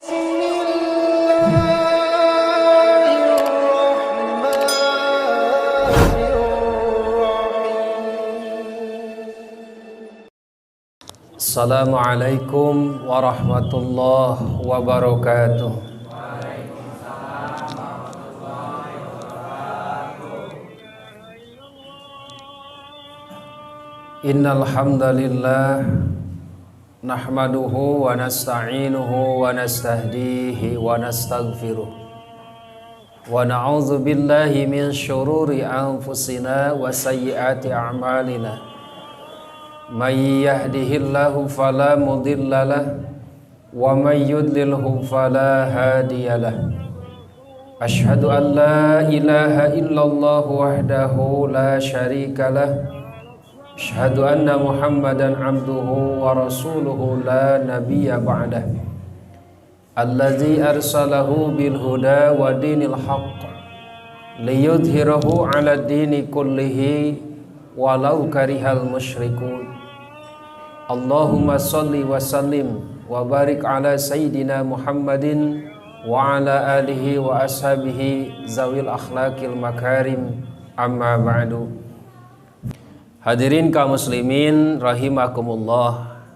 Assalamualaikum warahmatullahi wabarakatuh. Innal hamdalillah nahmaduhu wa nasta'inuhu wa nastahdihi wa nastaghfiruh wa na'udzu billahi min syururi anfusina wa sayyiati a'malina. May yahdihillahu fala mudhillalah wa may yudlilhu fala hadiyalah. Asyhadu an la ilaha illallah wahdahu la syarikalah. Asyhadu anna Muhammadan abduhu wa rasuluhu la nabiyya ba'dah. Allazi arsalahu bil huda wa dinil haqq liyudhhirahu 'ala dini kullihi walau karihal musyrikun. Allahumma salli wa sallim wa barik ala sayyidina Muhammadin wa ala alihi wa ashabihi zawil akhlaqil makarim, amma ba'du. Hadirin kaum muslimin rahimakumullah,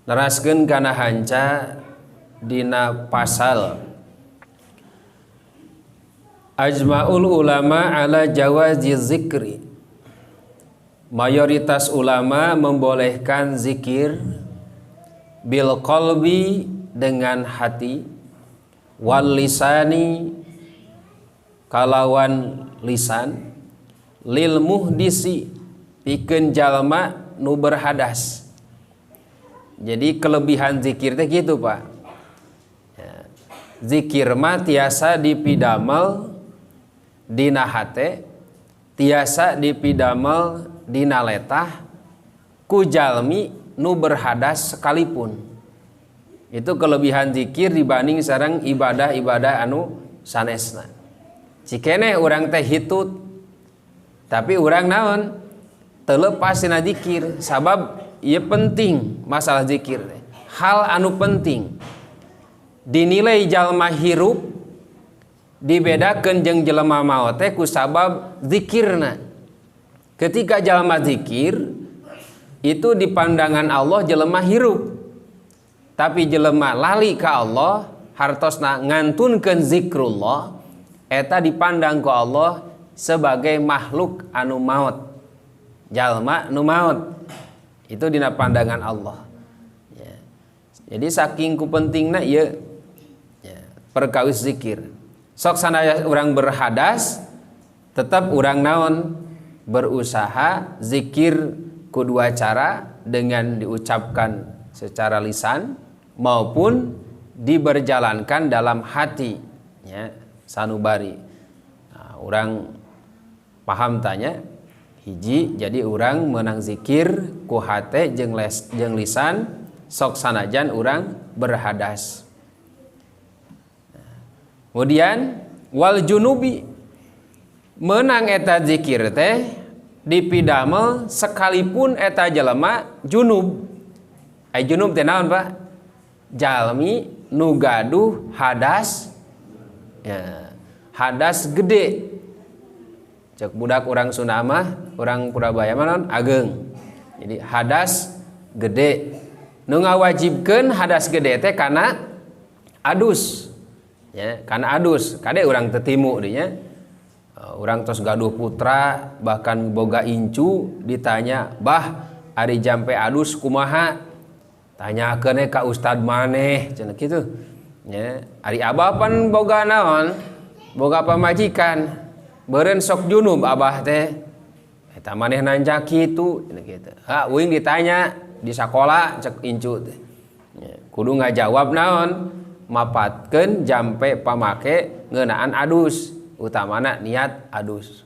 neraskeun kana hanca dina pasal ajma'ul ulama ala jawazi zikri. Mayoritas ulama membolehkan zikir bil qalbi dengan hati, wal lisani kalawan lisan, lil muhdisi pikeun jalma nu berhadas. Jadi kelebihan zikir teh gitu, Pak. Ya. Zikir mah tiasa dipidamel dina hate, tiasa dipidamel dina letah ku jalmi nu berhadas sekalipun. Itu kelebihan zikir dibanding sareng ibadah-ibadah anu sanesna. Cikene urang teh hitut tapi urang naon? Teu lepas tina zikir, sabab ieu penting masalah zikir teh. Hal anu penting dinilai jalma hirup dibedakeun jeung jelema maot teh ku sabab zikirna. Ketika jalma zikir itu di pandangan Allah jelema hirup, tapi jelema lali ka Allah hartosna ngantunkeun zikrullah eta dipandang ku Allah sebagai makhluk anu maot, jalma nu maot. Itu dina pandangan Allah ya. Jadi saking ku pentingna ieu ya, perkawis zikir. Sok sanaya urang berhadas tetap urang naon berusaha zikir kedua cara, dengan diucapkan secara lisan maupun diberjalankan dalam hati ya, sanubari. Nah, orang paham tanya hiji, jadi orang menang zikir ku hate jeung lisan sok sanajan orang berhadas. Kemudian wal junubi menang eta zikir teh dipidamel sekalipun eta jelema junub. Junub teh naon, Pak? Jalmi nu gaduh hadas ya, hadas gede. Cek budak urang Sunda mah, urang Purabaya mah naon? Ageng. Jadi hadas gede. Nu ngawajibkeun hadas gede teh kana adus. Ya, kana adus. Kade urang teu timu deui nya. Orang tos gaduh putra bahkan boga incu, ditanya bah ari jampe adus kumaha, tanyakeun ka ustad maneh cenah kitu ya. Ari abah pan boga naon, boga pamajikan beureun sok junub abah teh eta maneh nanja kitu cenah kitu. Ha uing ditanya di sakola cek incu teh ya, kudu ngajawab naon, mapatkeun jampe pamake ngeunaan adus, utamana niat adus.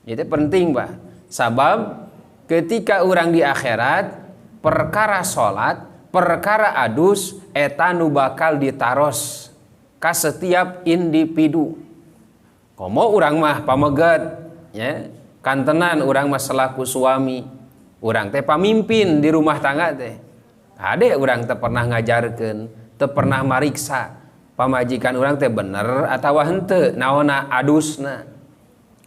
Itu penting, Pak. Sabab ketika orang di akhirat perkara salat, perkara adus eta nu bakal ditaros ka setiap individu. Komo urang mah pameget ya, kantenan urang mah selaku suami, urang teh pamimpin di rumah tangga teh. Ade urang teh pernah ngajarkeun teu pernah mariksa pamajikan urang teh bener atawa henteu naonna adusna.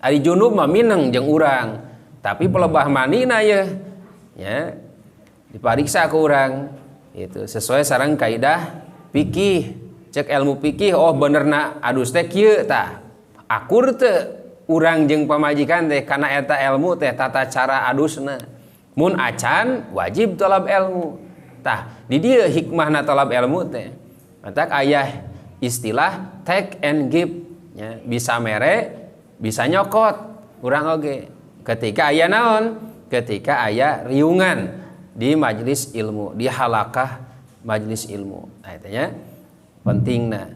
Ari junub mah mineng jeung urang, tapi pelebah manina ya dipariksa ke urang itu sesuai sareng kaidah fikih. Cek ilmu fikih, oh benerna adus teh kieu tah. Akur teu urang jeung pamajikan teh kana eta ilmu teh tata cara adusna. Mun acan wajib talab ilmu. Tah di dieu hikmahna talab ilmu teh. Matak aya istilah take and give ya, bisa mere bisa nyokot urang oge ketika aya naon, ketika aya riungan di majelis ilmu, di halakah majelis ilmu. Nah itu nya pentingna.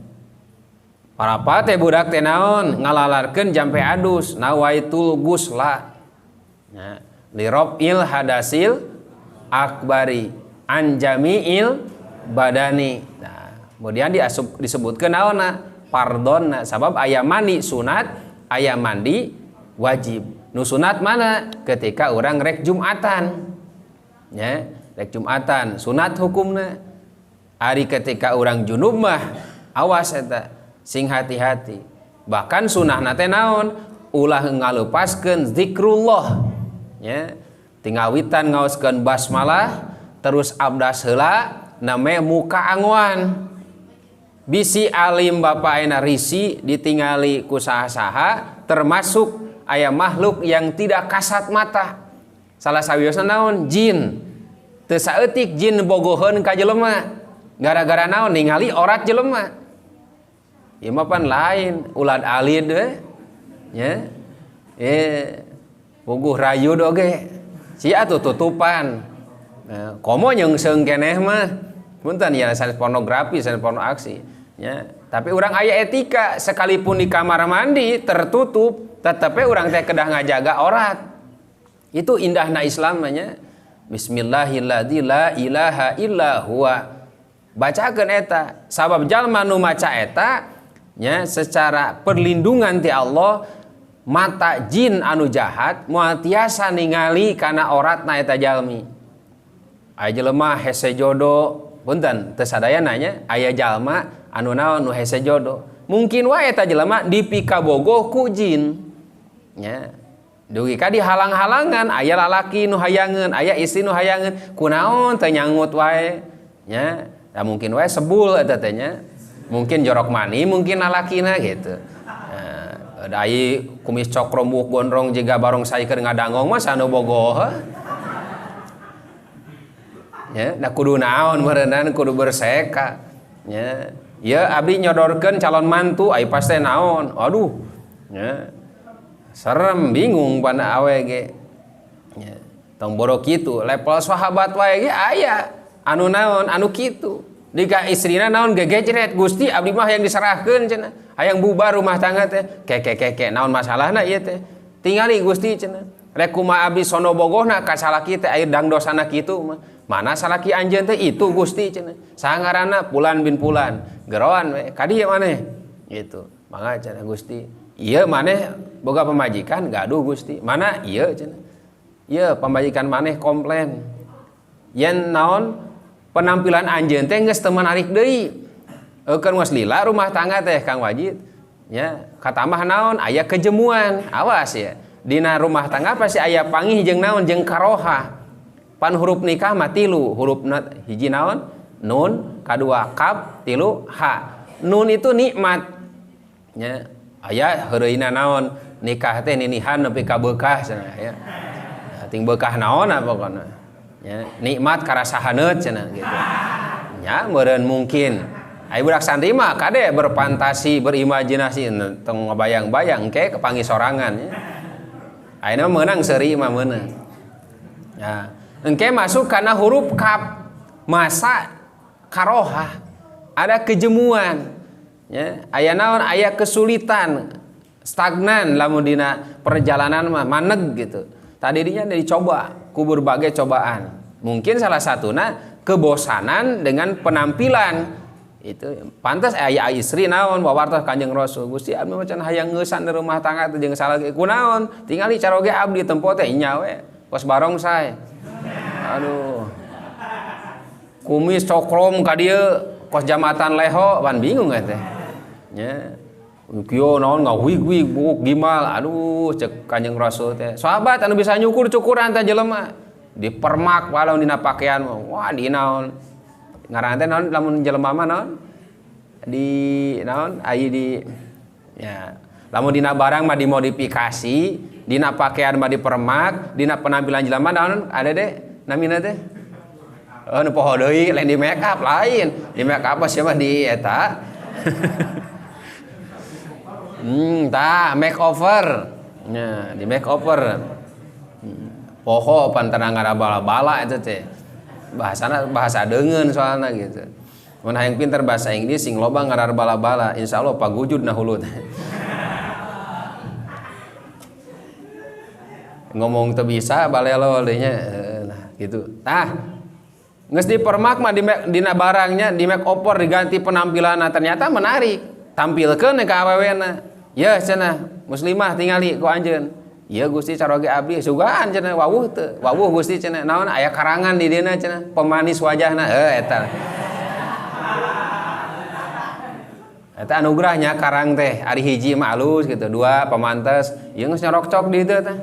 Parapat teh budak teh naon ngalalarkeun jampe adus nawaitul gusla. Ya, lirofil hadasil akbari anjamiil badani. Nah, kemudian disebutkeun naonna pardonna sabab aya mani sunat, aya mandi wajib. Nu sunat mana? Ketika orang rek Jumatan. Ya, rek Jumatan sunat hukumna. Ari ketika orang junub mah awas eta sing hati-hati. Bahkan sunahna teh naon? Ulah ngalepaskeun zikrullah. Ya, tinggal witan ngaoskeun basmalah terus abdas heula name muka angwan. Bisi alim bapak ayeuna risi ditingali ku saha-saha termasuk aya makhluk yang tidak kasat mata. Salah sawiosna naon? Jin. Teu saeutik jin bogoheun ka jelema. Gara-gara naon? Ningali orat jelema. Ieu mah pan lain, ulad alid we. Ya. Bogoh rayud oge. Sia atuh tutupan. Nah, komo nyeungseung keneh mah. Punten ya sanes pornografi, sanes porno aksi. Ya, tapi orang aya etika sekalipun di kamar mandi tertutup, tetapi orang teh kedah ngajaga orat. Itu indahna Islam nya. Bismillahilladzi la ilaha illa huwa. Bacakeun eta, sabab jalma nu maca eta nya secara perlindungan ti Allah mata jin anu jahat moal tiasa ningali kana oratna eta jalmi. Aya jelema hese jodoh, punten teu sadayana nya aya jalma anu naon nu hese jodoh. Mungkin wae eta jelema dipikabogoh ku jin. Nya. Dugi ka dihalang-halangan aya lalaki nu hayangeun, aya istri nu hayangeun, kunaon teu nyangut wae. Nya. Da mungkin wae sebul eta teh nya. Mungkin jorok mani, mungkin lalakina gitu. Nah, dai kumis cok rombuk gondrong jiga barong saikeun ngadangong mah sanu bogoh. Ya, da kudu naon meureunana kudu berseka. Ya. Ya abdi nyodorkeun calon mantu ai pas teh naon. Aduh. Ya. Serem bingung pana awe ge. Ya. Tong bodo kitu, level sahabat wae ge aya anu naon, anu kitu. Dika istrina naon gegejret Gusti abdi mah yang diserahkeun cenah. Hayang bubar rumah tangga teh. Keke naon masalahna ieu teh. Tingali Gusti cenah. Rek kumaha abdi sono bogohna ka salaki teh aya dangdosana kitu mah. Mana salaki anjeun teh itu Gusti cenah. Saha ngaranna Pulan bin Pulan. Geroan we. Ka dieu maneh. Gitu. Mangga cenah Gusti. Ieu maneh boga pamajikan gaduh Gusti. Mana ieu cenah. Ieu pamajikan maneh komplain. Yen naon penampilan anjeun teh geus teu manarik deui. Eukeun geus lila rumah tangga teh Kang Wajid. Ya, katamah naon aya kejemuan. Awas ya. Dina rumah tangga pasti aya pangih jeung naon jeung karoha. Pan huruf nikah mah 3, hurufna hiji naon? Nun, kadua kaf, 3 ha. Nun itu nikmat. Ya, aya heureuyna naon? Nikah teh ninihan nepi ka beukah cenah ya. Ting beukah naonna pokona. Ya, nikmat karasahaneut cenah gitu. Ya, meureun mungkin. Ai budak santri mah kade berfantasi, berimajinasi tong ngabayang-bayang engke kepanggih sorangan ya. Ayeuna meunang seuri mah meunang. Ya, engke masuk kana huruf kaf. Masa karohah. Ada kejemuan. Ya, aya naon? Aya kesulitan. Stagnan lamun dina perjalanan mah maneg gitu. Tadinya dicoba ku berbagai cobaan. Mungkin salah satuna kebosanan dengan penampilan. Itu pantas aya istri naon wawartos Kanjeng Rasul. Gusti abdi macan hayang ngeusan di rumah tangga teh jeung salaki kunaon? Tingali caroge abdi tempo teh nya we. Pos barong sae. Aduh. Kumis cokrom ka dieu pos jamatan leho pan bingung teh nya kieu naon ngawig-wig buk gimal aduh cek Kanjeng Rasul teh sahabat anu bisa nyukur cukuran teh jelema dipermak walau dina pakaian wah di naon ngaran teh naon lamun jelema mah naon di naon ai di ya lamun dina barang mah dimodifikasi dina pakaian mah dipermak dina penampilan jelema naon ada deh namina teh nu poho deui lain di make up lain di make up sia mah di eta tah makeover nya di makeover poho pan tenang bala-bala eta teh bahasana bahasa deungeun soalna gitu mun hayang pinter bahasa Inggris sing loba ngarar bala-bala insyaallah pagujud na hulu teh ngomong teu bisa balelo deui nya nah gitu tah geus dipermak mah dina barangnya di makeover diganti penampilanna ternyata menarik tampilkeun ka awewena ya cenah muslimah tingali ku anjeun ieu Gusti caroge abdi sugaan cenah wawuh teu wawuh Gusti cenah naon aya karangan di dieu cenah pemanis wajahna eta anugerahnya karang teh ari hiji mah alus gitu dua pamantes ieu geus nyorok cok di dieu teh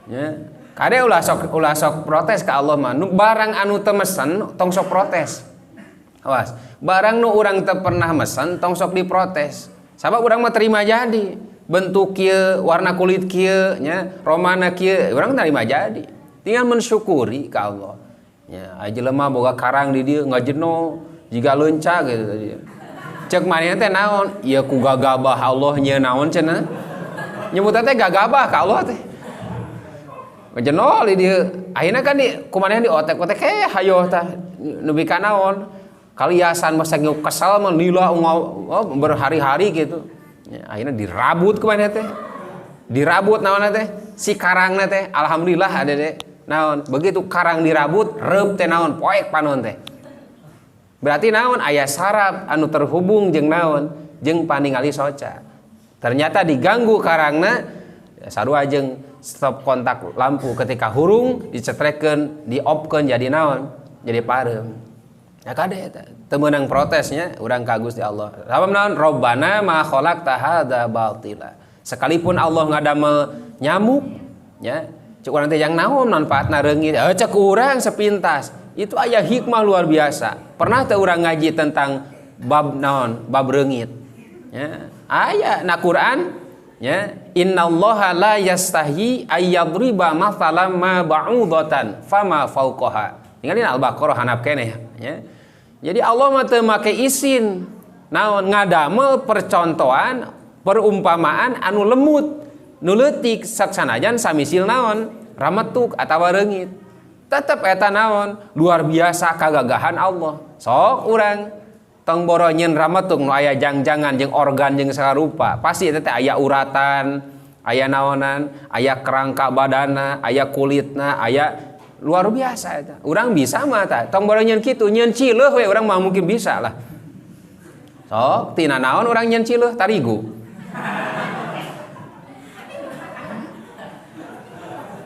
nya kade ulah sok protes ka Allah mah nu barang anu teu mesen tong sok protes awas barang nu urang teu pernah mesen tong sok diprotes sabab urang mah terima jadi bentuk kieu warna kulit kieu nya romana kieu urang terima jadi tinggal mensyukuri ka Allah nya jelema boga karang di dieu ngajeno jiga leunca gitu cek manehna teh naon ieu ku gagabah Allah nya naon cenah nyebut teh gagabah ka Allah teh ngejenol di dieu akhirna kan di kumaneh di otek-otek hayo tah nepi ka naon kaliasan masa kesal mah lila berhari-hari gitu ya, akhirnya dirabut kumaneh teh dirabut naon teh si karangna teh alhamdulillah ada deh naon begitu karang dirabut reup teh naon poek panon teh berarti naon aya saraf anu terhubung jeung naon jeung paningali soca ternyata diganggu karangna ya, sarua jeung stop kontak lampu ketika hurung dicetrekeun diopkeun jadi naon jadi pareum ya kade eta teu meunang protesnya urang ka Gusti Allah sabab naon robbana ma khalaqta hadza batila sekalipun Allah ngadamel nyamuk ya cek urang teh yang naon manfaatna reungit cek urang sepintas itu aya hikmah luar biasa pernah teu urang ngaji tentang bab naon bab reungit ya aya na Quran ya innallaha la yastahi ayyadriba mathalan ma ba'udatan fama fauqaha tinggalin Al-Baqarah hanap keneh ya jadi Allah mah teu make isin naon ngadamel percontohan perumpamaan anu lemut nu leutik saksanajan samisil naon rametuk atawa reungit tetep eta naon luar biasa kagagahan Allah sok urang tong boronyeun rametuk nu aya jangjangan jeung organ jeung sarupa pasti eta teh aya uratan aya naonan aya kerangka badanna aya kulitna aya luar biasa eta urang bisa mah tah tong boronyeun kitu nyeun cileuh we urang mah mungkin bisa lah sok tina naon urang nyeun cileuh tarigu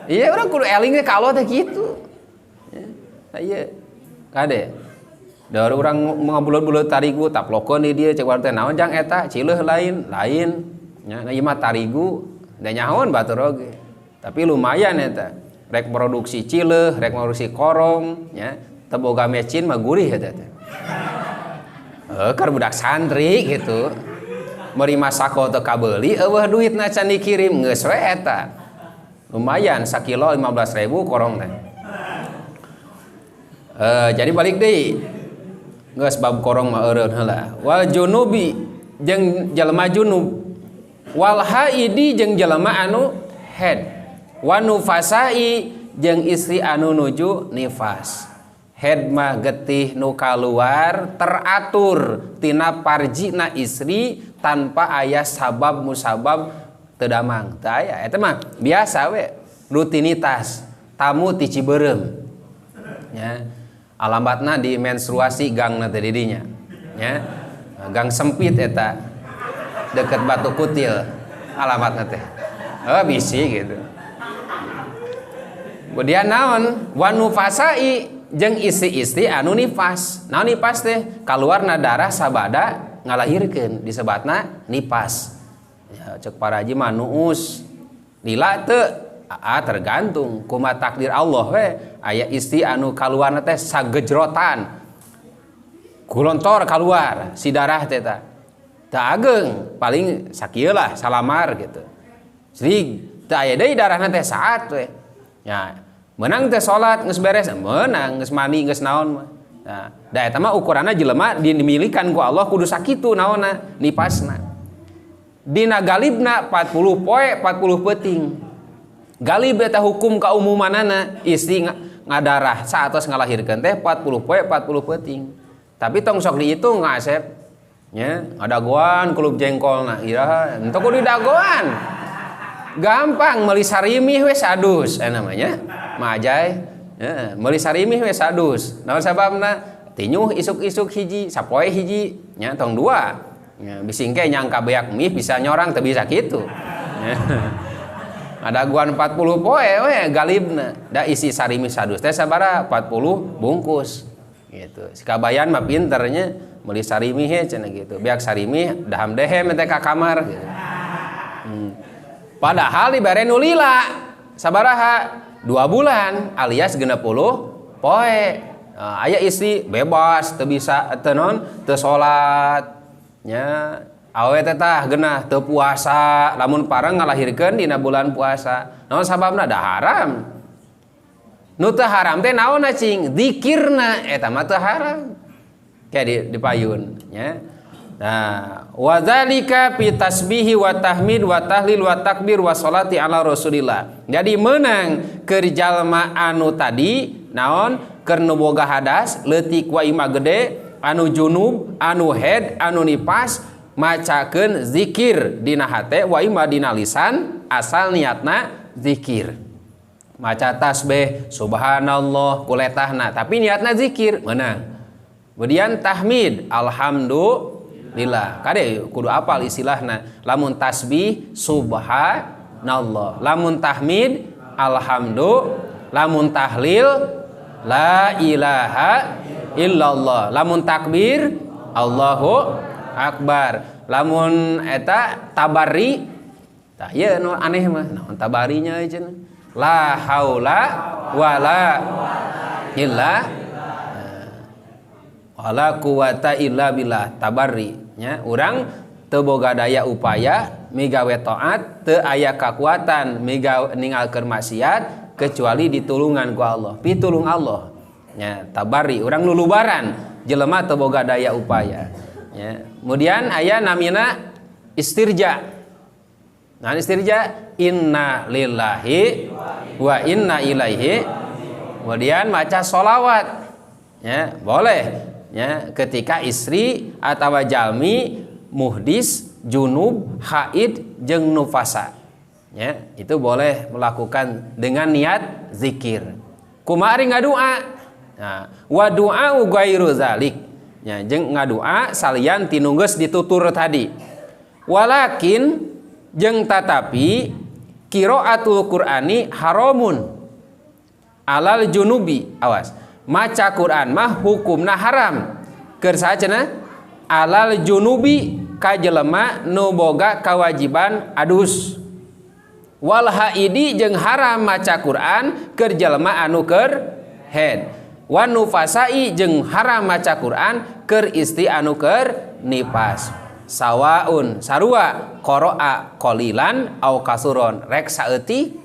iya urang kudu eling ka Allah teh kitu ya ieu kade da urang ngabulut-bulut tarigu taplokeun di dieu cek urang teh naon jang eta cileuh lain nya ieu mah tarigu da nyahoan batur oge tapi lumayan eta rek produksi cileuh rek produksi korong nya teu boga mecin mah gurih eta teh keur budak santri gitu meuri masako teu kabeuli eueuh duitna can dikirim geus we eta lumayan sakilo 15.000 korong teh jadi balik deui geus bab korong mah eureun heula wal junubi jeung jalma junub wal haidi jeung jalma anu haid wa nufasai jeung istri anu nuju nifas haid mah getih nu kaluar teratur tina parjina istri tanpa aya sabab musabab teu damang teu aya eta mah biasa we rutinitas tamu ti Cibeureum nya alamatna di menstruasi gangna teh didinya nya gang sempit eta deket Batu Kutil alamatna teh bisi gitu kemudian naon wanu fasai jeung istri-istri anu nifas. Naon nifas teh? Kaluarna darah sabada ngalahirkeun disebutna nifas. Ya, cek para haji mah nuus. Lila teu? Tergantung kumaha takdir Allah we. Aya istri anu kaluarna teh sagejrotan. Kulontor keluar si darah teh tah. Teu ageng, paling sakieu lah salamar gitu. Jadi teu aya deui darahna teh saat we. Ya, menang teh salat geus beres, menang geus mani geus naon mah. Nah, da eta mah ukuranna jelema dimilikan ku Allah kudu sakitu naonna nipasna. Dina galibna 40 poe 40 peuting. Galib eta hukum kaumumanana istri ngadarah saatos ngalahirkeun teh 40 poe 40 peuting. Tapi tong sok dihitung ngasep. Nya, ngadagoan kulub jengkolna. Iraha, henteu kudu dagoan. Gampang meuli sarimih we sadus namanya. Majai. Heeh, meuli sarimih we sadus. Naon sababna? Tinyuh isuk-isuk hiji, sapoe hiji, nya tong dua. Ya, bising ke nyangka beak mih bisa nyorang teu bisa kitu. Ada guan 40 poe we galibna. Da isi sarimih sadus teh sabaraha? 40 bungkus. Gitu. Sikabayan mah pinternya meuli sarimih cenah gitu. Beak sarimih daham dehem teh ka kamar gitu. Padahal dibere nu lila sabaraha? 2 bulan alias 60 poe. Aya istri bebas teu bisa teu naon teu salat nya awe teh tah geunah teu puasa lamun parang ngalahirkeun dina bulan puasa. Naon sababna? Da haram. Nu teu haram teh naonna cing? Zikirna eta mah teu haram. Kayak dipayun nya. Nah, wa dzalika fi tasbihi wa tahmid wa tahlil wa takbir wa sholati ala Rasulillah. Jadi meunang keur jalma anu tadi naon keur nu boga hadas leutik wa ima gede anu junub anu haid anu nifas macakeun zikir dina hate wa ima dina lisan asal niatna zikir. Maca tasbih subhanallah kuletahna tapi niatna zikir meunang. Kemudian tahmid alhamdulillah kade kudu apal istilahna. Lamun tasbih subhanallah, lamun tahmid alhamdulillah, lamun tahlil la ilaha illallah, lamun takbir Allahu akbar, lamun eta tabari tah ieu nu aneh mah naon tabarinya cenah la haula wala illa wala quwata illa billah tabarri nya urang teu boga daya upaya migawe taat teu aya kakuatan migawe ninggalkeun maksiat kecuali ditulungan ku Allah pitulung Allah nya tabarri urang lulubaran jelema teu boga daya upaya nya. Kemudian aya namina istirja. Nah istirja inna lillahi wa inna ilaihi. Kemudian maca sholawat ya boleh ya, ketika istri atawa jalmi muhdis, junub, haid jeung nufasa. Ya, itu boleh melakukan dengan niat zikir. Kumaha ari ngadua? Nah, wa du'a ghairu zalik. Ya, jeung ngadua salian tinunggeus ditutur tadi. Walakin jeung tatapi qiraatul Qur'ani haramun alal junubi. Awas. Maca Quran mah hukumna haram keur sacenah alal junubi ka jelema nu boga kawajiban adus wal haidi jeung haram maca Quran keur jelema anu keur haid wan nufasai jeung haram maca Quran keur istri anu keur nifas sawaun sarua qara'a qalilan au kasuron rek saeutik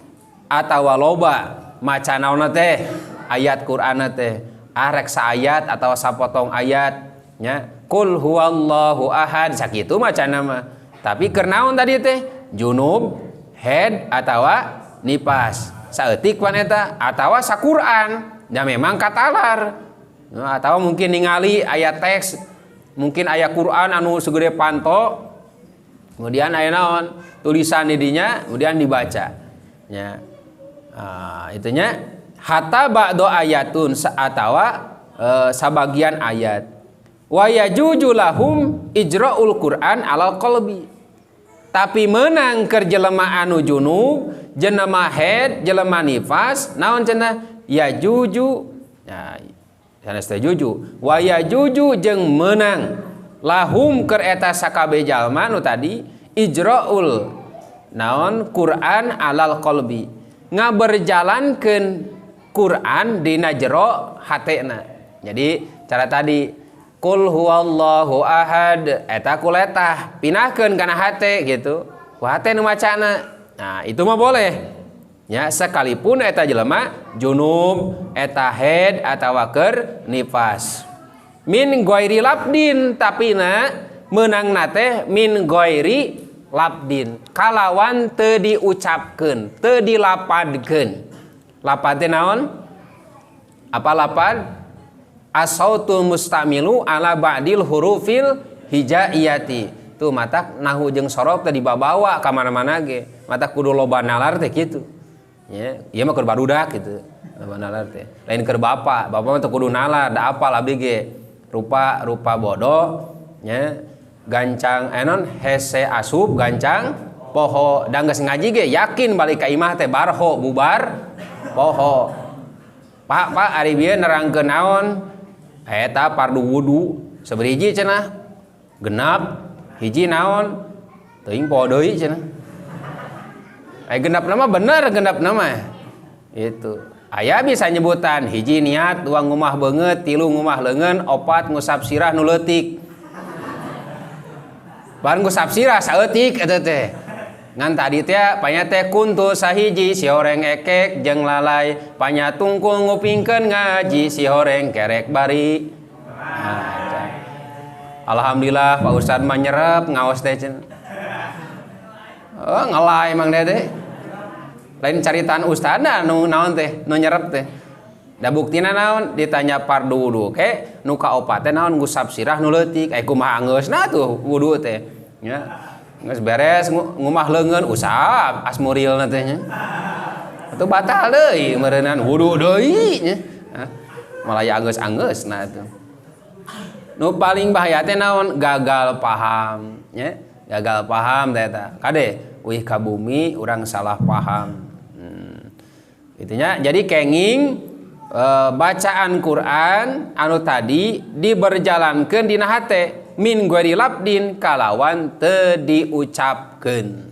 atawa loba maca naonna teh ayat Quran teh arek saayat atau sapotong ayat nya qul huwallahu ahad sakitu macana mah tapi keur naon tadi teh junub haid atawa nifas saeutik pan eta atawa saquran da memang katalar atawa mungkin ningali ayat teks mungkin ayat Quran anu segede panto kemudian aya naon tulisan di dinya kemudian dibaca nya itunya hatta ba'do ayatun atawa sabagian ayat wa yajuju lahum ijra'ul Qur'an alal qalbi tapi menang keur jelema anu junub jelema haid jelema nifas naon cenah yajuju sanes teh juju wa yajuju jeung meunang lahum keur eta sakabeh jalma nu tadi ijraul naon Quran alal qalbi ngaberjalankeun Quran dina jero hatena. Jadi cara tadi qul huwallahu ahad eta kuletah pinahkeun kana hate gitu ku hate nu macana. Nah itu mah boleh ya sekalipun eta jelema junub eta haid atawa keur nifas min ghairi labdin tapina meunangna teh min ghairi labdin kalawan teu diucapkeun teu dilapadkeun. Lapad teh naon? Apa lapad? As-sautul mustamilu ala ba'dil hurufil hijaiyati. Tuh matak nahu jeung sorof teh dibawa ka mana-mana ge. Matak kudu loba nalar teh kitu. Ya, ieu mah keur barudak kitu. Loba nalar teh. Lain keur bapa mah teh kudu nalar, da apal abdi ge. Rupa bodoh nya gancang enon hese asup gancang poho da geus ngaji ge yakin balik ka imah teh barho bubar poho. Pak ari bieu nerangkeun naon? Eta fardu wudu sabari hiji cenah? Genap. Hiji naon? Teuing poho deui cenah. Genapna mah bener genapna mah. Itu. Aya bisa nyebutan hiji niat, dua ngumah beungeut, tilu ngumah leungeun, opat ngusap sirah nu leutik. Bareng ngusap sirah saeutik eta teh. Ngan tadi teh panya teh kuntu sahiji si horeng ekek jeung lalai panya tungkul ngupingkeun ngaji si horeng kerek bari. Nah, alhamdulillah Pak Ustad mah nyerep ngaos teh cenah. Oh ngalai Mang Dede. Lain caritaan ustadna nu naon teh nu nyerep teh. Da buktina naon ditanya fardu wudu ke nu kaopat teh naon ngusap sirah nu leutik kumaha angeusna tuh wudu teh nya. Geus beres ngumah leungeun usap asmurilna teh nya. Atuh batal deui meureunnan wudu deui nya. Malaya anggeus-anggeusna atuh. Nu paling bahaya teh naon gagal paham nya. Gagal paham teh eta. Kade wih ka bumi urang salah paham. Itunya jadi kenging bacaan Quran anu tadi diberjalankeun dina hate min ghairi labdin kalawan teu diucapkeun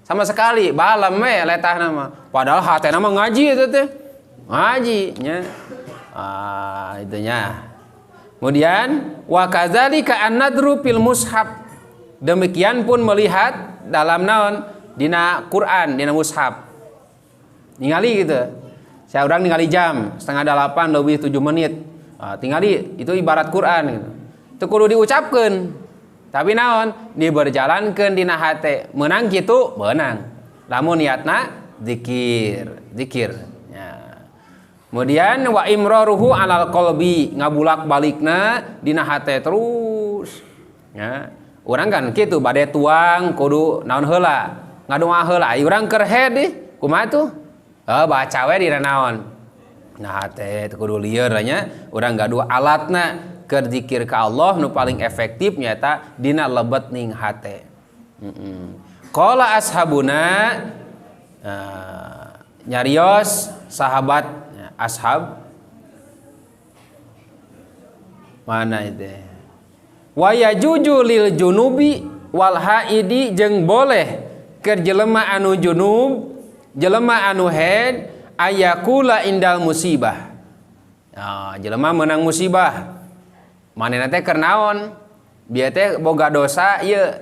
sama sekali balem we letahna mah padahal hatena mah ngaji eta teh ngaji nya itunya. Kemudian wa kadzalika an-nadru fil mushaf demikian pun melihat dalam naon dina Quran dina mushaf ningali gitu. Saya orang ningali jam 7:30 lebih 7 menit. Tingali itu ibarat Quran gitu. Itu kudu diucapkeun. Tapi naon? Diberjalankeun dina hate. Meunang kitu beunang. Lamun niatna zikir. Ya. Kemudian wa imraruhu alal qalbi ngabulak-balikna dina hate terus. Ya. Urang kan kitu bade tuang kudu naon heula? Ngadoa heula. Urang keur head deui. Kumaha tuh? Baca we dina naon nah teh kudu lieur nya urang gaduh alatna keur zikir ka Allah nu paling efektif nyata dina lebet ning hate. Qala ashabuna nyarios sahabat ashab mana itu wa yajuju lil junubi wal haidi jeung boleh keur jelema anu junub jelema anu haid ayakula indal musibah. Nah, jelema menang musibah. Manehna teh keur naon? Bieu teh boga dosa ieu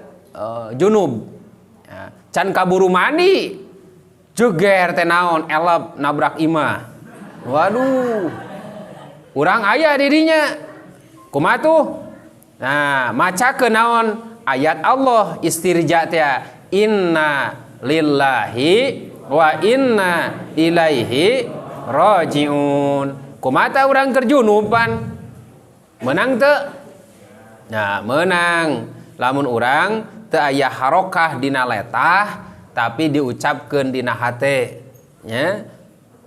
junub. Ya, can kaburu mandi. Jeger teh naon? Elep nabrak imah. Waduh. Urang aya di dinya. Kumaha tuh? Nah, macakeun naon? Ayat Allah istirja teh inna lillahi wa inna ilaihi rajiun. Kumata urang keur junuban menang teu? Nah, menang. Lamun urang teu aya harokah dina letah tapi diucapkeun dina hate nya.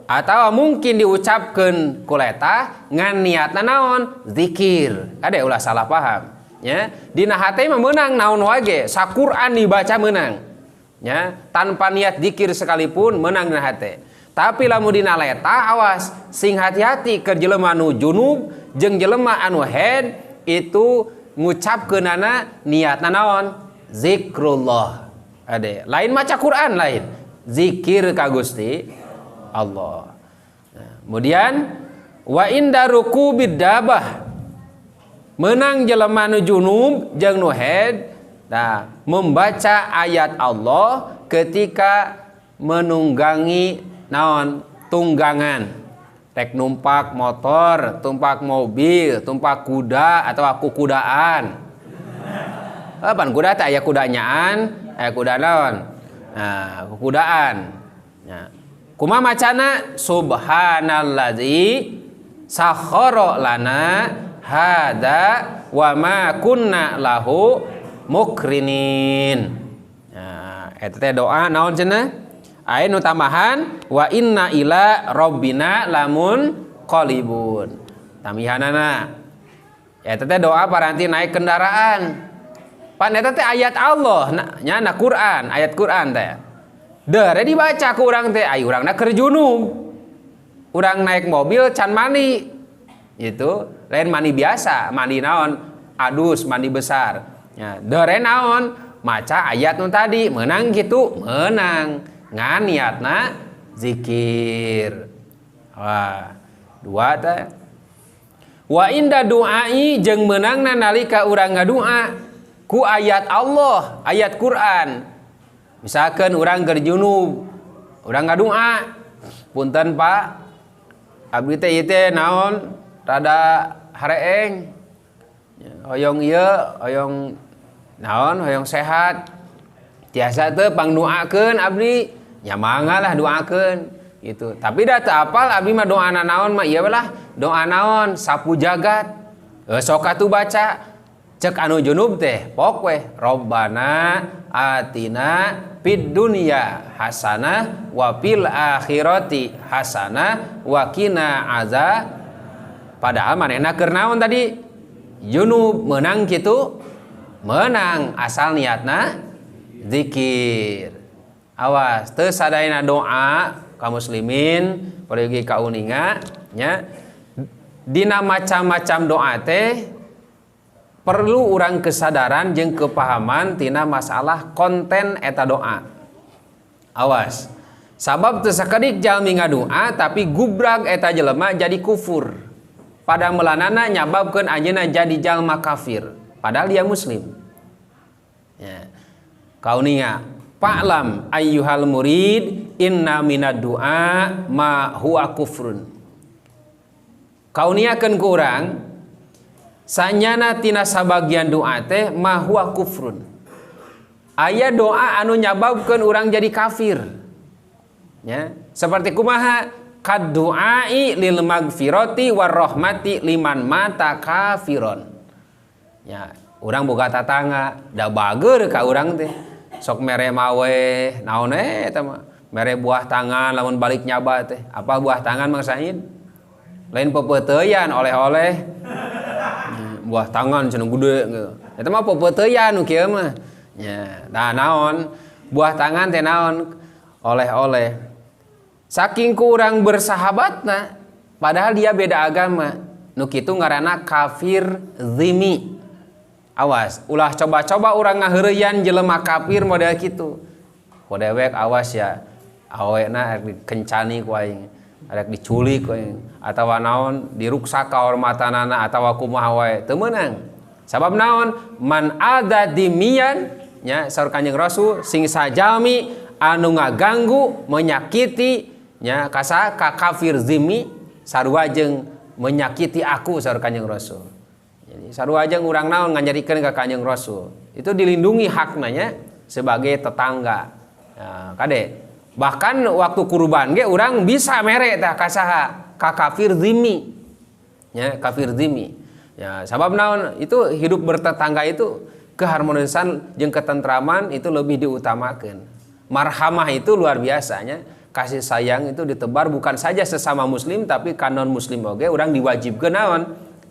Atawa mungkin diucapkeun ku letah ngan niatna naon? Zikir. Kade ulah salah paham nya. Dina hate mah meunang naon wae sa Quran dibaca meunang. Ya, tanpa niat zikir sekalipun menang dina hate. Tapi lamun dina letah awas sing hati-hati keur jelema nu junub jeung jelema anu head itu ngucapkeunana niatna naon zikrullah ade lain maca Quran lain zikir ka Gusti Allah. Nah, kemudian wa inda rukubid dabah menang jelema nu junub jeung nu head membaca ayat Allah ketika menunggangi naon tunggangan tek numpak motor, tumpak mobil, tumpak kuda atau kudaan. Pan kuda teh aya kudanyaan, aya kuda naon? Nah, kudaan. Nah, kumaha macana? Subhanallazi sakhkhara lana hada wa ma kunna lahu mukrinin. Nah, eta teh doa naon cenah? Aya nu tambahan wa inna ila rabbina lamun qalibun. Tamihanana. Eta teh doa paranti naik kendaraan. Pan eta teh ayat Allah, nya na Quran, ayat Quran teh. Deure dibaca ku urang teh, ai urangna keur junub. Urang naik mobil can mandi. Gitu, lain mandi biasa, mandi naon? Adus, mandi besar. Ya, deure naon? Maca ayat nu tadi, menang gitu, menang. Ngan niatna zikir. Wah, dua teh. Wa inda du'ai jeung meunangna nalika urang ngadua ku ayat Allah, ayat Quran. Misalkan urang keur junub, urang ngadua, punten Pak, abdi teh ieu teh naon rada hareeng. Hoyong ieu, hoyong naon, hoyong sehat. Tiasa teh pangdoakeun abdi. Ya mangalah doakeun gitu. Tapi da teu apal abdi mah doana naon mah ieu lah doa naon sapu jagat. Sok atuh baca cek anu junub teh pok we Robbana atina fid dunya hasanah wa fil akhirati hasanah wa qina azab. Padahal manehna keur naon tadi? Junub menang kitu. Menang asal niatna zikir. Awas teu sadayana doa kaum muslimin pergi ka uninga nya dina macam-macam doa teh perlu urang kesadaran jeung kepahaman tina masalah konten eta doa. Awas sabab teu sakedik jalmi ngadoa tapi gubrag eta jelema jadi kufur. Pada melanana nyababkeun anjeunna jadi jalma kafir padahal dia muslim. Ya. Kauninga Fa'lam ayyuhal murid inna minad du'a ma huwa kufrun. Kauniakeun ku urang sanyana tina sabagian doa teh ma huwa kufrun. Aya doa anu nyababkeun urang jadi kafir. Ya, seperti kumaha kad du'ai lil magfirati war rahmati liman mata kafiron. Ya, urang boga tatangga da bager ka urang teh. Sok mere mawe naon eta mah mere buah tangan lamun balik nyaba teh apa buah tangan Mang Said lain pepeuteuyan oleh-oleh buah tangan cenah gede eta mah pepeuteuyan nu kieu mah nya tah naon buah tangan teh naon oleh-oleh saking kurang bersahabatna padahal dia beda agama nu kitu ngaranna kafir zimmi. Awas, ulah coba-coba orang ngaheureyan jelema kafir model kitu. Ku dewek awas ya. Awena rek dikencani ku aing, rek diculik ku aing atawa naon diruksak kahormatanana atawa kumaha wae teu meunang. Sabab naon? Man ada dimian nya saur Kanjeng Rasul sing sajalmi anu ngaganggu, menyakiti nya ka kafir zimmi sarua jeung menyakiti aku saur Kanjeng Rasul. Jadi sarua jeung urang naon nganyarikeun ka Kanjeng Rasul. Itu dilindungi haknanya sebagai tetangga. Nah, kade. Bahkan waktu kurban ge urang bisa mere tah ka saha? Ka kafir zimmi. Ya, kafir zimmi. Ya, sabab naon? Itu hidup bertetangga itu keharmonisan jeung ketentraman itu lebih diutamakeun. Marhamah itu luar biasanya. Kasih sayang itu ditebar bukan saja sesama muslim tapi ka non muslim oge urang diwajibkeun naon?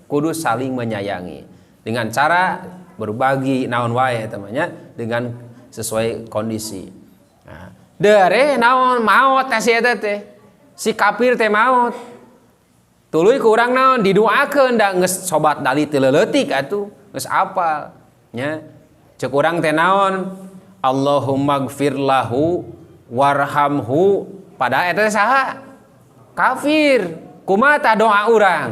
Kudu saling menyayangi dengan cara berbagi naon wae temannya dengan sesuai kondisi. Nah, deure naon maot teh si eta teh. Si kafir teh maot. Tuluy ku urang naon didoakeun da geus sobat dali teu leutik atuh geus apal nya. Ceuk urang teh naon Allahumma gfir lahu warhamhu, padahal eta saha kafir. Kumaha tah doa urang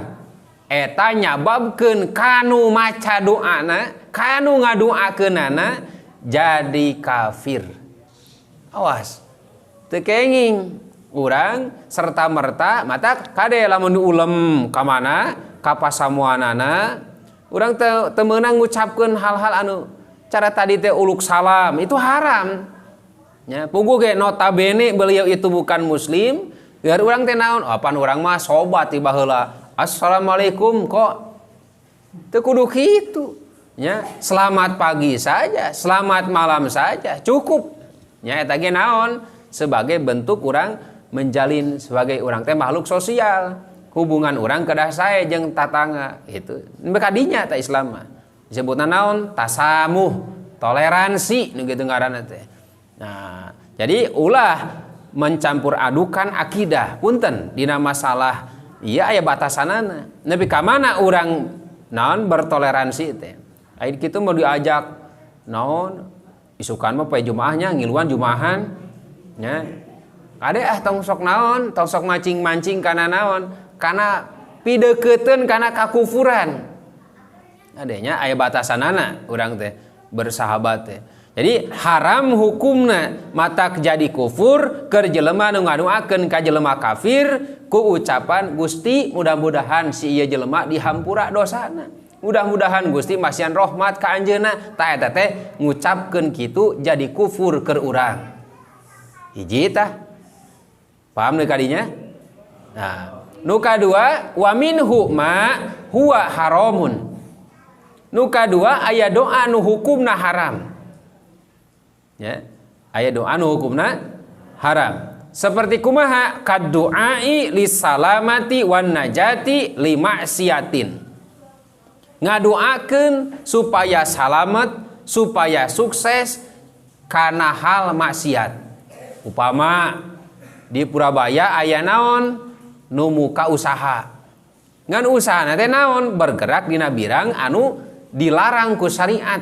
eta nyababkeun kanu maca doana kanu ngadoakeunana jadi kafir. Awas teu kenging urang serta merta mata kade lamun diulem ka mana ka pasamuanana urang teu meunang ngucapkeun hal-hal anu cara tadi teh uluk salam itu haram nya. Puguh ge notabene beliau itu bukan muslim biar urang teh naon apan urang mah sobat tiba heula assalamualaikum kok teu kudu kitu nya. Selamat pagi saja selamat malam saja cukup nya. Eta ge naon sebagai bentuk urang menjalin sebagai orang teh makhluk sosial hubungan orang kedah sae jeung tatangga itu bekadinya ta Islam mah disebutna naon tasamuh toleransi nu kitu ngaranna teh. Nah jadi ulah mencampur adukan akidah punten dina masalah ieu aya batasanana nepi ka mana urang naon bertoleransi teh. Aya kitu mau diajak naon isukan mah poe Jumaahnya ngiluan Jumaahan nya. Ada tong sok naon tong sok mancing-mancing kana naon kana pideukeuteun kana kakufuran. Adanya aya batasanana urang teh bersahabat teh. Jadi haram hukumna matak jadi kufur keur jelema nu ngadoakeun ka jelema kafir ku ucapan Gusti mudah-mudahan si ieu jelema dihampura dosana. Mudah-mudahan Gusti masihan rahmat ka anjeunna. Tah eta teh ngucapkeun kitu jadi kufur keur urang. Hiji tah paham nih kadinya. Nah, nu kadua wa minhu ma huwa haramun. Nu kadua aya doa nu hukumna haram. Ya, aya doa nu hukumna haram. Seperti kumaha kadduai lisalamati wan najati li maksiatin. Ngadoakeun supaya salamet, supaya sukses kana hal maksiat. Upama di Purabaya aya naon nu muka usaha ngan usaha teh naon bergerak dina birang anu dilarang ku syariat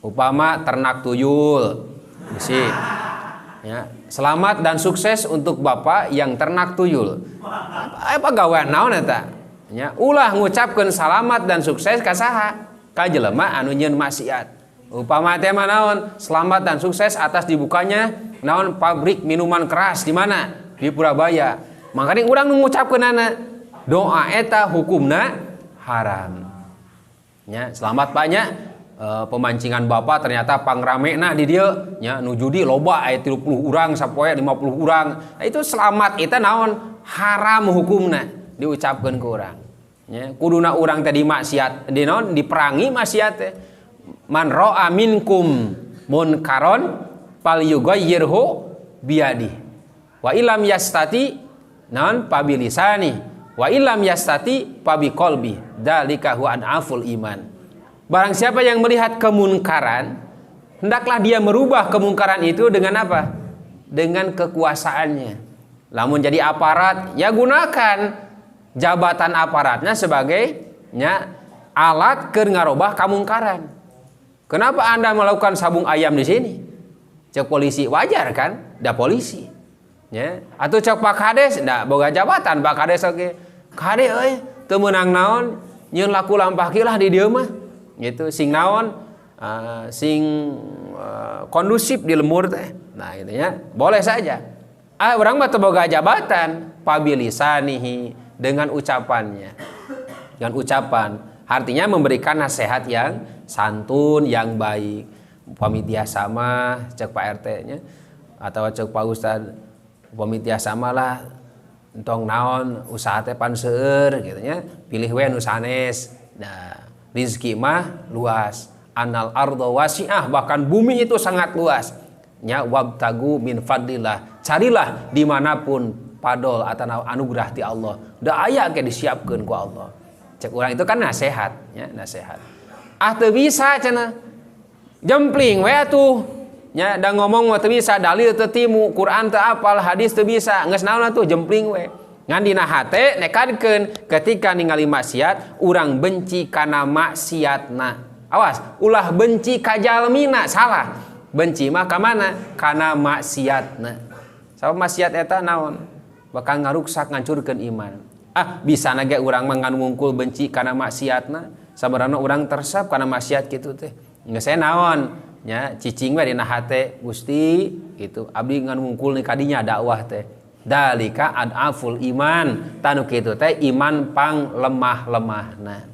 upama ternak tuyul bisi ya. Selamat dan sukses untuk bapak yang ternak tuyul apa gawean naon eta nya ulah ngucapkeun salamat dan sukses ka saha ka jelema anu nyieun maksiat. Upama teh mah naon selamat dan sukses atas dibukanya naon pabrik minuman keras di mana di Purabaya. Makanya urang ngucapkeunana doa eta hukumna haram. Nya selamat banyak pemancingan bapak ternyata pangramena di dieu nya nu judi loba aya 30 urang sapoe 50 urang. Nah, itu selamat eta naon haram hukumna diucapkeun ku urang. Nya kuduna urang teh dimaksiat di naon diperangi maksiat teh. Man ra'a minkum munkaron falyughayyirhu biyadi wa illam yastati naon pabilisani wa illam yastati pabiqalbi dzalika huwa anaful iman. Barang siapa yang melihat kemunkaran hendaklah dia merubah kemungkaran itu dengan apa? Dengan kekuasaannya. Lamun jadi aparat ya gunakan jabatan aparatnya sebagai nya alat keur ngarobah kamungkaran. Kenapa Anda melakukan sabung ayam di sini? Cek polisi wajar kan? Da polisi. Ya. Atau cek Pak Kades, da boga jabatan Pak Kades oke. Kade euy, teu meunang naon, nyieun laku lampah kieu lah di dieu mah. Gitu sing naon? Kondusif di lemur teh. Nah, gitu ya. Boleh saja. Urang mah teu boga jabatan, pabilisanihi dengan ucapannya. Dengan ucapan, artinya memberikan nasihat yang santun yang baik. Upami tiasa mah cek Pak RT nya atau cek Pak Ustad upami tiasa mah lah entong naon usaha teh pan seueur gitu nya pilih we nu sanes. Nah, rezeki mah luas. Anal ardo wasi'ah bahkan bumi itu sangat luas. Nya wabtagu min fadlillah. Carilah dimanapun padol atau anugerah ti Allah. Da aya ge disiapkeun ku Allah. Cek urang itu kan nasihat nya nasihat. Teu bisa cenah. Jempling we atuh. Nya da ngomong mah teu bisa, dalil teu timu, Quran teu apal, hadis teu bisa. Geus naon atuh jempling we. ngan dina hate nekadkeun ketika ningali maksiat urang benci kana maksiatna. Awas, ulah benci ka jalmina, salah. Benci mah ka mana? Kana maksiatna. Sabab maksiat eta naon? Bakal ngaruksak ngancurkeun iman. Bisa nage urang mah ngungkul benci kana maksiatna, sabarana urang tersap kana maksiat kitu teh. Geus naon? Nya cicing we dina hate Gusti gitu. Abdi ngungkul ni kadinya dakwah teh. Dalika adaful iman. Tanu kitu teh iman pang lemah-lemahna.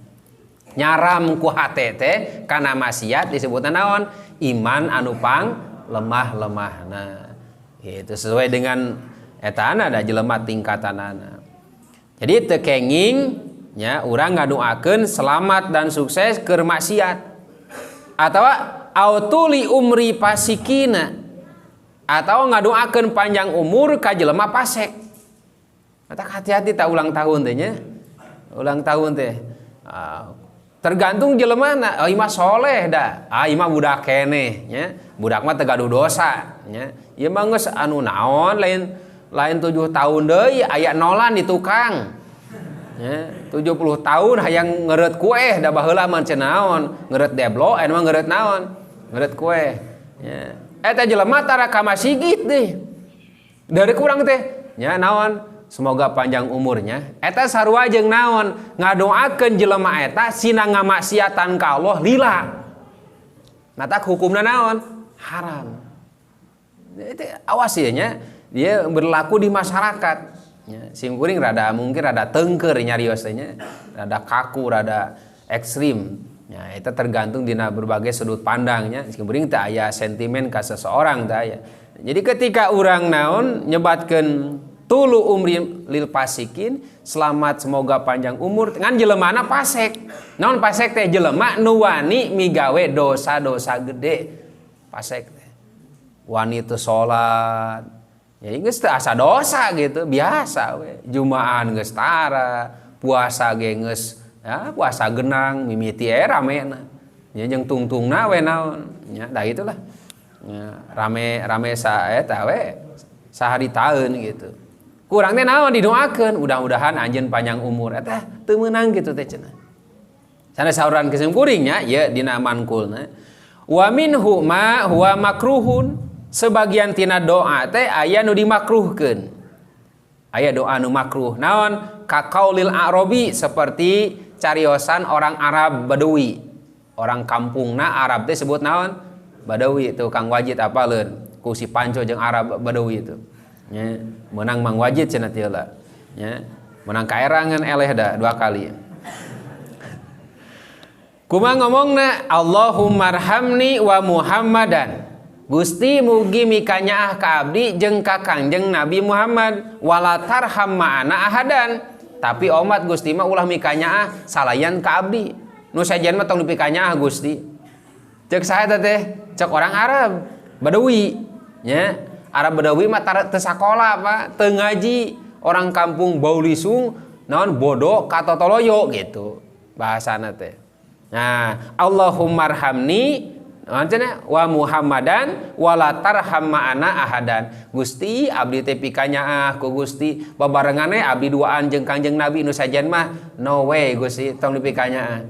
Nyaram ku hate teh kana maksiat disebutna naon? Iman anu pang lemah-lemahna. Itu sesuai dengan etana ada jelema tingkatanana. Jadi teu kenging nya urang ngadoakeun selamat dan sukses keur maksiat. Atawa autuli umri pasikina, atau ngadoakeun panjang umur ka jelema pasek. Mata hati-hati tak ulang tahun teh nya. Ulang tahun teh. Tergantung jelemana, imah soleh dah. Imah budak keneh nya. Budak mah teu gaduh dosa nya. Ieu mah geus anu naon lain 7 tahun deui aya nolan di tukang. Ya, 70 tahun hayang ngeureut kue da baheula mah cenah naon? Ngeureut deblo anu mah ngeureut naon? Ngeureut kue. Ya. Eta jelema tara ka masigit deui. Dari kurang teh nya naon? Semoga panjang umurnya. Eta sarua jeung naon? Ngadoakeun jelema eta sina ngamaksiatan ka Allah lila. Natak hukumna naon? Haram. Itu awas ya nya. Dia berlaku di masyarakat. Ya, sim kuring mungkin rada tengker nyarios teh nya. Rada kaku, rada ekstrim. Ya, itu tergantung dina berbagai sudut pandangnya. Sim kuring teh aya sentimen ka seseorang teh aya. Jadi ketika urang naon nyebatkeun tulu umri lil pasikin, selamat semoga panjang umur ngan jelemana pasek. Naon pasek teh? Jelema nu wani migawe dosa-dosa gede. Pasek teh. Wani teu salat. Ya geus teu asa dosa gitu, biasa we. Jumaan geus tara, puasa ge geus ya puasa genang, mimiti ramena. Ya jeung tungtungna we naon. Ya da itulah. Ya, rame sa eta we sahari taeun gitu. Kurang teh naon didoakeun, mudah-mudahan anjeun panjang umur eta teu meunang kitu teh cenah. Sanes sauran kesim kuring nya ye dina mankulna. Wa minhu ma huwa makruhun. Sebagian tina doa teh aya nu dimakruhkeun. Aya doa nu makruh. Naon? Ka qaulil Arabi, seperti cariosan orang Arab Badawi. Orang kampungna Arab teh sebut naon? Badawi itu Kang Wajid apaleun ku si Panco jeung Arab Badawi itu. Nya menang Mang Wajid cenah teh heula. Nya menang kaerangan eleh da 2 kali. Kumaha ngomongna? Allahumma arhamni wa Muhammadan. Gusti mugi mikanyaah ka abdi jeung ka Kangjeng Nabi Muhammad wala tarham ma'ana ahadan. Tapi umat Gusti mah ulah mikanyaah salayan ka abdi. Nu sajen mah tong dipikanyaah Gusti. Ceuk saha eta teh? Cek orang Arab Badawi nya. Arab Badawi mah teu sakola Pak, teu ngaji, orang kampung baulisung naon bodoh katotoloyo gitu bahasana teh. Nah, Allahumma arhamni wa Muhammadan wala tarham ma'ana ahadan. Gusti abdi teh pikanyaah ku Gusti babarengane abdi duaan jeung Kangjeng Nabi nu sajen mah no way Gusti tong dipikanyaah.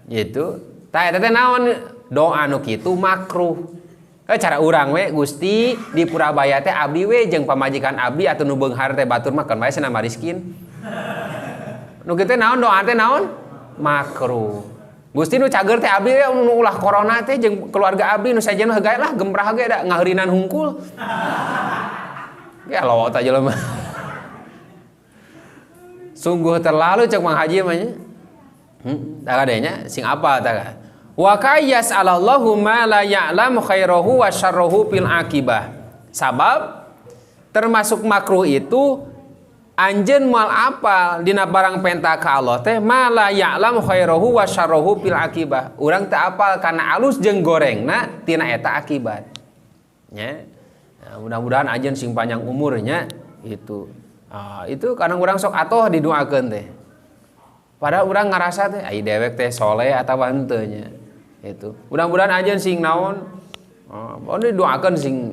Gitu. Tah eta teh naon doa nu kitu makruh. Cara urang we Gusti di Purabaya teh abdi we jeung pamajikan abdi atuh nu beunghar teh batur mah kan bae cenah mariskin. Nu kitu naon doa teh naon? Makruh. Gusti nu cager teh abdi nu ulah corona teh jeung keluarga abdi nu sajen hegae lah gembrah ge da ngaheurinan hungkul. Ya lawat aja jelema. Sungguh terlalu cek Mang Haji mah nya. Da kadenya sing apa tah. Wa kayyas alallahu ma la ya'lam khairahu wa syarruhu fil akibah. Sabab termasuk makruh itu anjeun moal apal dina barang penta ka Allah teh ma la ya'lam khairahu wa syarruhu fil akibah. Urang teu apal kana alus jeung gorengna tina eta akibat. Nya. Nah, mudah-mudahan anjeun sing panjang umurnya itu. Itu kadang urang sok atoh didoakeun teh. Padahal urang ngarasa teh ai dewek teh soleh atawa henteu nya. Itu mudah-mudahan aja sing naon didoakeun sing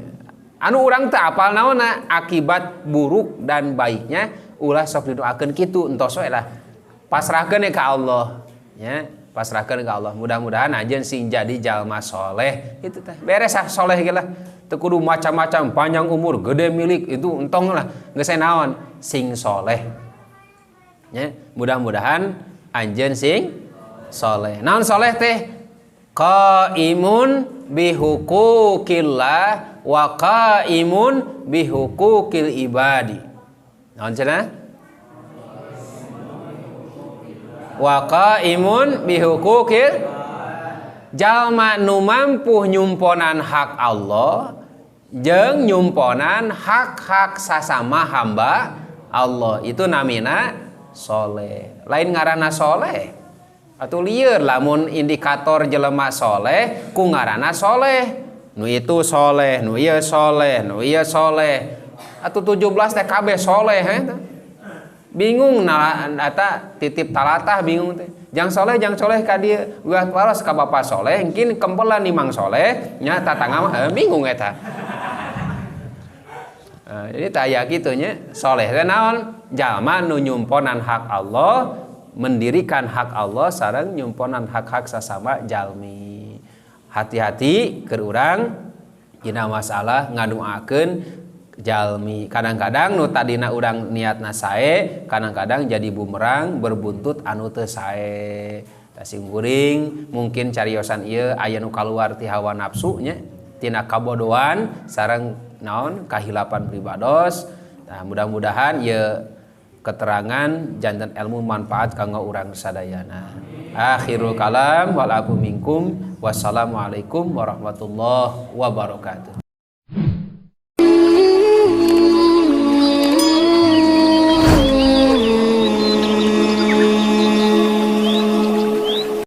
anu urang teu apal naonna akibat buruk dan baiknya ulah sok didoakeun kitu entos we lah pasrahkeun ka Allah nya pasrahkeun ka Allah mudah-mudahan anjeun sing jadi jalma soleh itu teh beres ah soleh ge lah teu kudu macam-macam panjang umur gede milik itu entong lah geus naon sing soleh nya mudah-mudahan anjeun sing soleh naon soleh teh qaimun bihuquqillah wa qaimun bihuquqil ibadi naon cenah wa qaimun bihuquqil jalma nu mampu nyumponan hak Allah jeung nyumponan hak-hak sasama hamba Allah itu namina soleh lain ngaranna soleh atuh lieur lamun indikator jelema soleh ku ngaranna soleh nu itu soleh nu ieu soleh nu ieu soleh atuh 17 teh kabeh soleh bingung nah eta titip talatah bingung teh jang soleh ka dieu ulah waras ka bapa soleh engkin kempelan imang soleh nya tatangga mah bingung eta jadi teh aya kitu nya soleh teh naon jalma nu nyumponan hak Allah mendirikan hak Allah sareng nyumponan hak-hak sasama jalmi hati-hati keur urang dina masalah ngadoakeun jalmi kadang-kadang nu tadina urang niatna sae kadang-kadang jadi bumerang berbuntut anu teu sae da sing kuring mungkin cariosan ieu aya nu kaluar ti hawa nafsu nya tina kabodohan sareng naon kahilapan pribados nah mudah-mudahan ieu keterangan jantan ilmu manfaat kanggo urang sadayana. Akhirul kalam wal aku minkum wassalamualaikum warahmatullahi wabarakatuh.